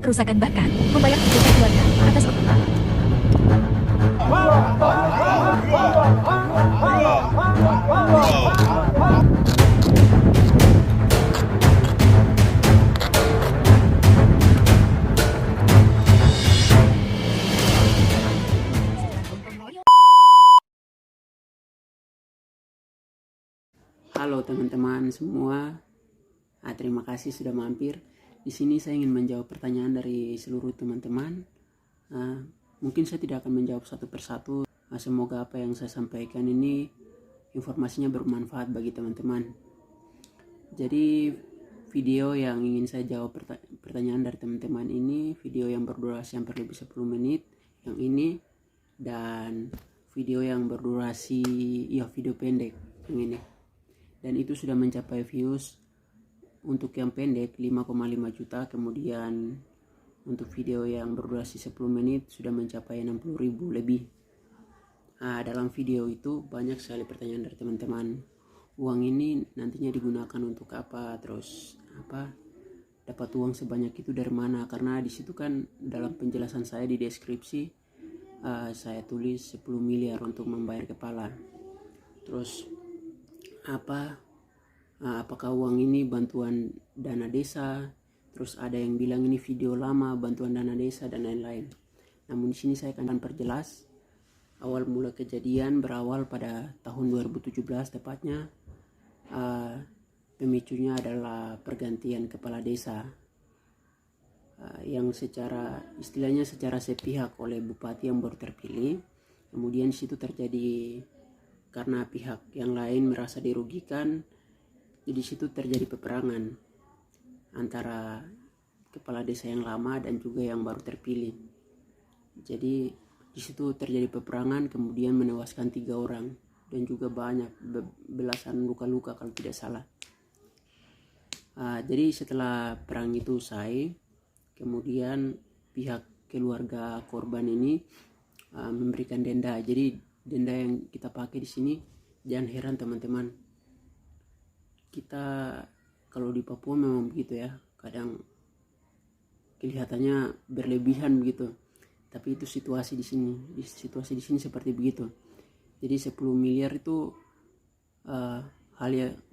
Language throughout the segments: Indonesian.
kerusakan bahkan membayar kebutuhan keluarga atas Halo teman-teman semua, terima kasih sudah mampir. Di sini saya ingin menjawab pertanyaan dari seluruh teman-teman. Mungkin saya tidak akan menjawab satu persatu. Semoga apa yang saya sampaikan ini informasinya bermanfaat bagi teman-teman. Jadi video yang ingin saya jawab pertanyaan dari teman-teman ini, video yang berdurasi hampir lebih 10 menit, yang ini, dan video yang berdurasi, video pendek yang ini. Dan itu sudah mencapai views untuk yang pendek 5,5 juta, kemudian untuk video yang berdurasi 10 menit sudah mencapai 60.000 lebih. Dalam video itu banyak sekali pertanyaan dari teman-teman. Uang ini nantinya digunakan untuk apa, terus dapat uang sebanyak itu dari mana? Karena di situ kan dalam penjelasan saya di deskripsi saya tulis 10 miliar untuk membayar kepala. Terus apakah uang ini bantuan dana desa? Terus ada yang bilang ini video lama bantuan dana desa dan lain-lain. Namun di sini saya akan perjelas awal mula kejadian berawal pada tahun 2017 tepatnya. Pemicunya adalah pergantian kepala desa yang istilahnya secara sepihak oleh bupati yang baru terpilih. Kemudian situ terjadi karena pihak yang lain merasa dirugikan, jadi situ terjadi peperangan antara kepala desa yang lama dan juga yang baru terpilih. Jadi di situ terjadi peperangan, kemudian menewaskan 3 orang dan juga banyak belasan luka-luka kalau tidak salah. Jadi setelah perang itu usai, kemudian pihak keluarga korban ini memberikan denda. Jadi denda yang kita pakai di sini, jangan heran teman-teman, kita kalau di Papua memang begitu ya, kadang kelihatannya berlebihan begitu, tapi itu situasi di sini seperti begitu. Jadi 10 miliar itu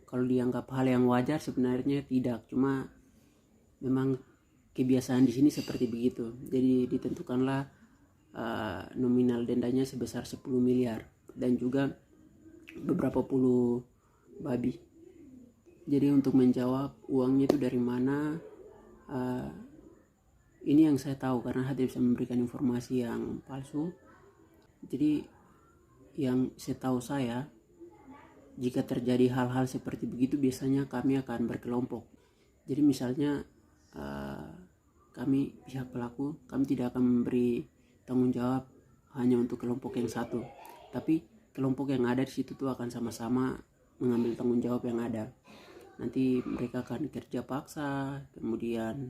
kalau dianggap hal yang wajar, sebenarnya tidak, cuma memang kebiasaan di sini seperti begitu. Jadi ditentukanlah nominal dendanya sebesar 10 miliar dan juga beberapa puluh babi. Jadi untuk menjawab uangnya itu dari mana, ini yang saya tahu karena hati bisa memberikan informasi yang palsu. Jadi yang setahu saya, jika terjadi hal-hal seperti begitu biasanya kami akan berkelompok. Jadi misalnya kami pihak pelaku, kami tidak akan memberi tanggung jawab hanya untuk kelompok yang satu, tapi kelompok yang ada di situ tuh akan sama-sama mengambil tanggung jawab yang ada. Nanti mereka akan kerja paksa, kemudian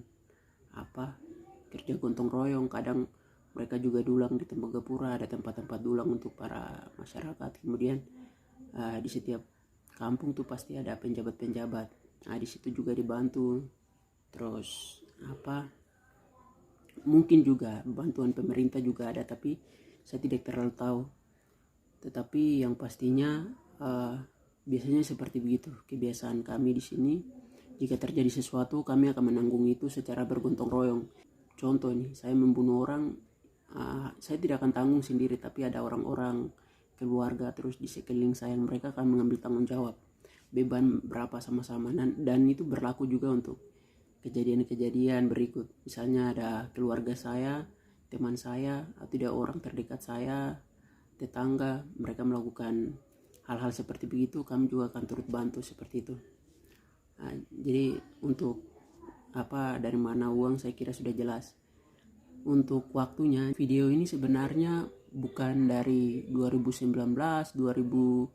kerja gotong royong. Kadang mereka juga dulang di Tembagapura, ada tempat-tempat dulang untuk para masyarakat. Kemudian di setiap kampung tuh pasti ada penjabat-penjabat. Di situ juga dibantu. Terus mungkin juga bantuan pemerintah juga ada, tapi saya tidak terlalu tahu. Tetapi yang pastinya biasanya seperti begitu kebiasaan kami di sini. Jika terjadi sesuatu, kami akan menanggung itu secara bergotong royong. Contoh nih, saya membunuh orang, saya tidak akan tanggung sendiri, tapi ada orang-orang keluarga terus di sekeliling saya, mereka akan mengambil tanggung jawab beban berapa sama-sama. Dan itu berlaku juga untuk kejadian-kejadian berikut. Misalnya ada keluarga saya, teman saya, atau tidak orang terdekat saya, tetangga, mereka melakukan hal-hal seperti begitu, kami juga akan turut bantu seperti itu. Jadi untuk dari mana uang saya kira sudah jelas. Untuk waktunya, video ini sebenarnya bukan dari 2019, 2020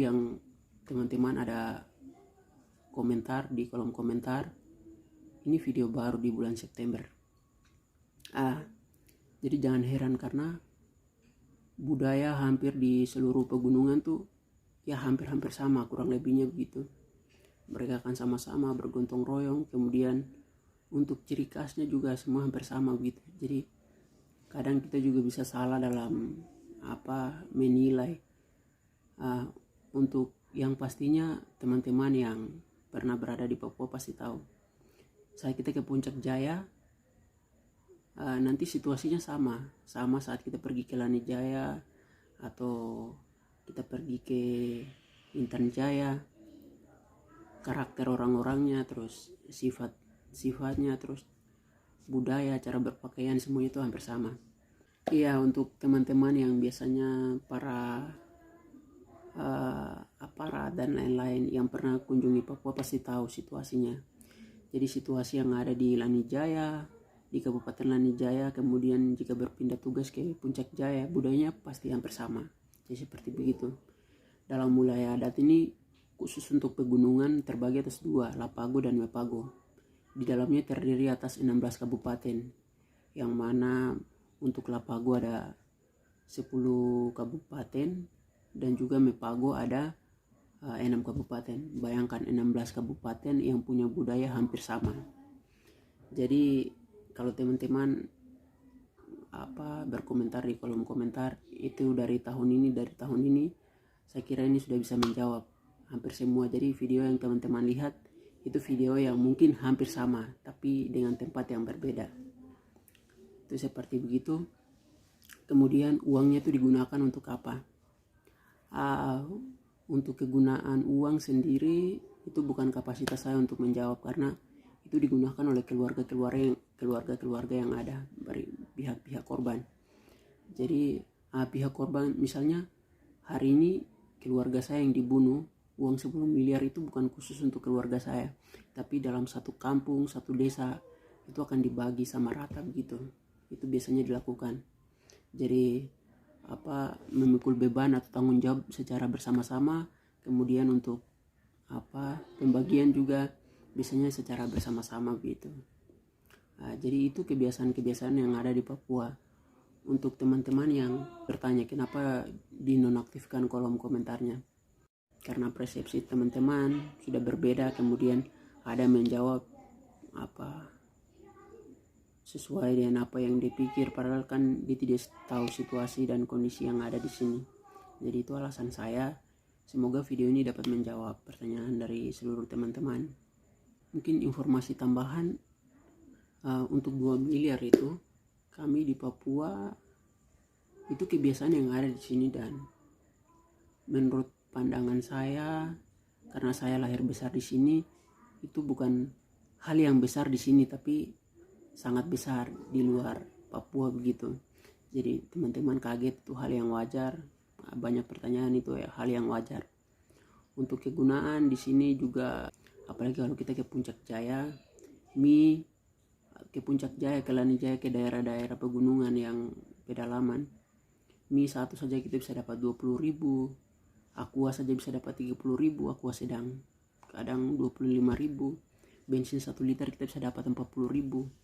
yang teman-teman ada komentar di kolom komentar. Ini video baru di bulan September. Jadi jangan heran karena budaya hampir di seluruh pegunungan tuh ya hampir-hampir sama, kurang lebihnya begitu. Mereka akan sama-sama bergotong royong, kemudian untuk ciri khasnya juga semua hampir sama begitu. Jadi kadang kita juga bisa salah dalam menilai. Untuk yang pastinya teman-teman yang pernah berada di Papua pasti tahu, saat kita ke Puncak Jaya, nanti situasinya sama saat kita pergi ke Lani Jaya atau kita pergi ke Intan Jaya. Karakter orang-orangnya, terus sifatnya, terus budaya, cara berpakaian, semuanya itu hampir sama. Iya, untuk teman-teman yang biasanya para aparat dan lain-lain yang pernah kunjungi Papua pasti tahu situasinya. Jadi situasi yang ada di Lani Jaya, di Kabupaten Lani Jaya, kemudian jika berpindah tugas ke Puncak Jaya, budayanya pasti hampir sama. Jadi seperti begitu. Dalam wilayah adat ini khusus untuk pegunungan terbagi atas dua, Lapago dan Mepago. Di dalamnya terdiri atas 16 kabupaten, yang mana untuk Lapago ada 10 kabupaten dan juga Mepago ada 6 kabupaten. Bayangkan 16 kabupaten yang punya budaya hampir sama. Jadi kalau teman-teman berkomentar di kolom komentar itu dari tahun ini, saya kira ini sudah bisa menjawab hampir semua. Jadi video yang teman-teman lihat itu video yang mungkin hampir sama tapi dengan tempat yang berbeda. Itu seperti begitu. Kemudian uangnya itu digunakan untuk apa? Untuk kegunaan uang sendiri itu bukan kapasitas saya untuk menjawab, karena itu digunakan oleh keluarga-keluarga yang ada dari pihak korban. Jadi pihak korban, misalnya hari ini keluarga saya yang dibunuh, uang 10 miliar itu bukan khusus untuk keluarga saya, tapi dalam satu kampung, satu desa itu akan dibagi sama rata begitu. Itu biasanya dilakukan. Jadi memikul beban atau tanggung jawab secara bersama-sama. Kemudian untuk pembagian juga biasanya secara bersama-sama begitu. Jadi itu kebiasaan-kebiasaan yang ada di Papua. Untuk teman-teman yang bertanya kenapa dinonaktifkan kolom komentarnya, karena persepsi teman-teman sudah berbeda, kemudian ada menjawab sesuai dengan apa yang dipikir, padahal kan dia tidak tahu situasi dan kondisi yang ada di sini. Jadi itu alasan saya. Semoga video ini dapat menjawab pertanyaan dari seluruh teman-teman. Mungkin informasi tambahan, untuk 2 miliar itu kami di Papua itu kebiasaan yang ada di sini, dan menurut pandangan saya, karena saya lahir besar di sini, itu bukan hal yang besar di sini tapi sangat besar di luar Papua begitu. Jadi teman-teman kaget, itu hal yang wajar. Banyak pertanyaan, itu hal yang wajar. Untuk kegunaan di sini juga, apalagi kalau kita ke Puncak Jaya, ke Puncak Jaya, ke Lani Jaya, ke daerah-daerah pegunungan yang pedalaman, mie satu saja kita bisa dapat 20.000, aqua saja bisa dapat 30.000, aqua sedang kadang 25.000, bensin 1 liter kita bisa dapat 40.000.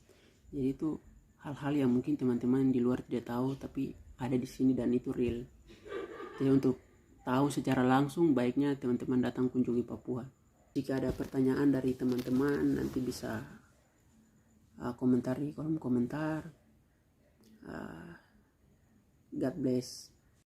Jadi itu hal-hal yang mungkin teman-teman di luar tidak tahu tapi ada di sini dan itu real. Jadi untuk tahu secara langsung, baiknya teman-teman datang kunjungi Papua. Jika ada pertanyaan dari teman-teman, nanti bisa komentar di kolom komentar. God bless.